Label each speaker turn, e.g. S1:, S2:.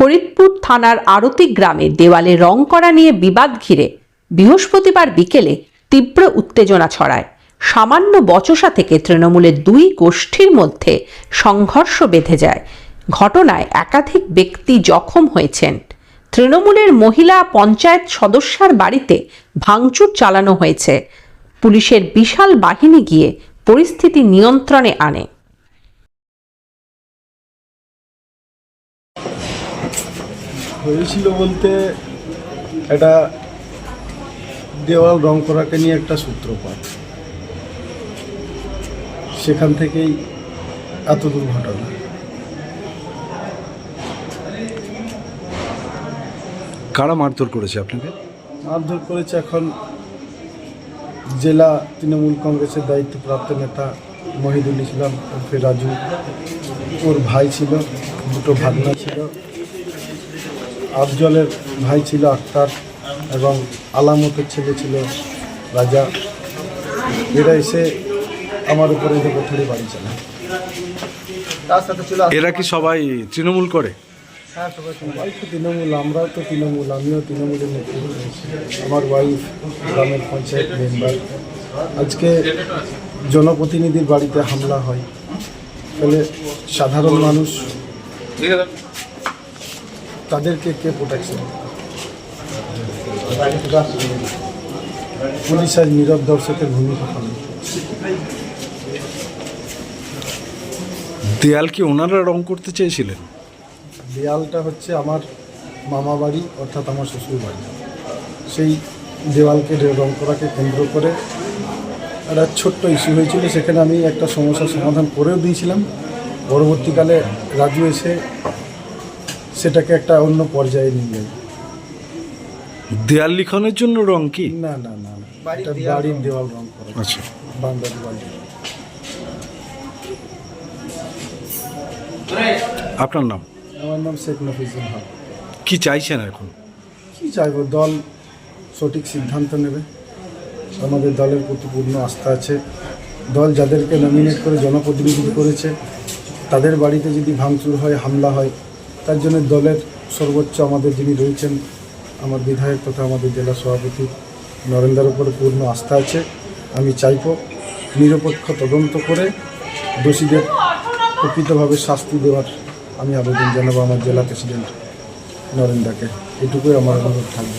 S1: ফরিদপুর থানার আরতি গ্রামে দেওয়ালে রং করা নিয়ে বিবাদ ঘিরে বৃহস্পতিবার বিকেলে তীব্র উত্তেজনা ছড়ায়। সামান্য বচসা থেকে তৃণমূলের দুই গোষ্ঠীর মধ্যে সংঘর্ষ বেঁধে যায়। ঘটনায় একাধিক ব্যক্তি জখম হয়েছেন। তৃণমূলের মহিলা পঞ্চায়েত সদস্যার বাড়িতে ভাঙচুর চালানো হয়েছে। পুলিশের বিশাল বাহিনী গিয়ে পরিস্থিতি নিয়ন্ত্রণে আনে।
S2: হয়েছিল বলতে এটা দেওয়াল রং করাকে নিয়ে একটা সূত্রপাত, সেখান থেকেই এত দুর্ঘটনা।
S3: কারা মারধর করেছে আপনাকে?
S2: মারধর করেছে এখন জেলা তৃণমূল কংগ্রেসের দায়িত্বপ্রাপ্ত নেতা মহিদুল ইসলাম ওরফে রাজু, ওর ভাই ছিল, দুটো ভাগনা ছিল, আফজলের ভাই ছিল আক্তার এবং আলামতের ছেলে ছিল রাজা। এরা এসে আমার উপরে যে কোঠরি বাড়ি চালায়। তার সাথে ছিল
S3: এরা কি সবাই তৃণমূল করে?
S2: হ্যাঁ, সবাই তো তৃণমূল, আমরাও তো তৃণমূল, আমিও তৃণমূলের নেতৃত্ব, আমার ওয়াইফ গ্রামের পঞ্চায়েত মেম্বার। আজকে জনপ্রতিনিধির বাড়িতে হামলা হয়, ফলে সাধারণ মানুষ তাদেরকে কে প্রোটেকশন? পুলিশ আজ নীরব দর্শকের ভূমিকা পালন।
S3: দেয়াল কি ওনারা রং করতে চেয়েছিলেন?
S2: দেয়ালটা হচ্ছে আমার মামা বাড়ি, অর্থাৎ আমার শ্বশুর বাড়ি। সেই দেওয়ালকে রং করাকে কেন্দ্র করে একটা ছোট্ট ইস্যু হয়েছিল, সেখানে আমি একটা সমস্যার সমাধান করেও দিয়েছিলাম। পরবর্তীকালে রাজু এসে সেটাকে একটা অন্য পর্যায়ে নিয়ে যায়।
S3: দেয়াল লিখনের জন্য রং কি?
S2: না না না, এটা বাড়ির দেওয়াল রং করা।
S3: আচ্ছা,
S2: বাংলার বাড়ি।
S3: আপনার নাম?
S2: আমার নাম শেখ নফিজুল হক।
S3: কি চাইছেন এখন?
S2: কী চাইব? দল সঠিক সিদ্ধান্ত নেবে। আমাদের দলের প্রতি পূর্ণ আস্থা আছে। দল যাদেরকে নমিনেট করে জনপ্রতিনিধি করেছে তাদের বাড়িতে যদি ভাঙচুর হয়, হামলা হয়, তার জন্য দলের সর্বোচ্চ আমাদের যিনি রয়েছেন, আমার বিধায়ক তথা আমাদের জেলা সভাপতি নরেন্দ্রের উপরে পূর্ণ আস্থা আছে। আমি চাইব নিরপেক্ষ তদন্ত করে দোষীদের প্রকৃতভাবে শাস্তি দেওয়ার আমি আবেদন জানাবো আমার জেলা প্রেসিডেন্ট নরেন্দ্রকে। এটুকুই আমার অনুরোধ থাকবে।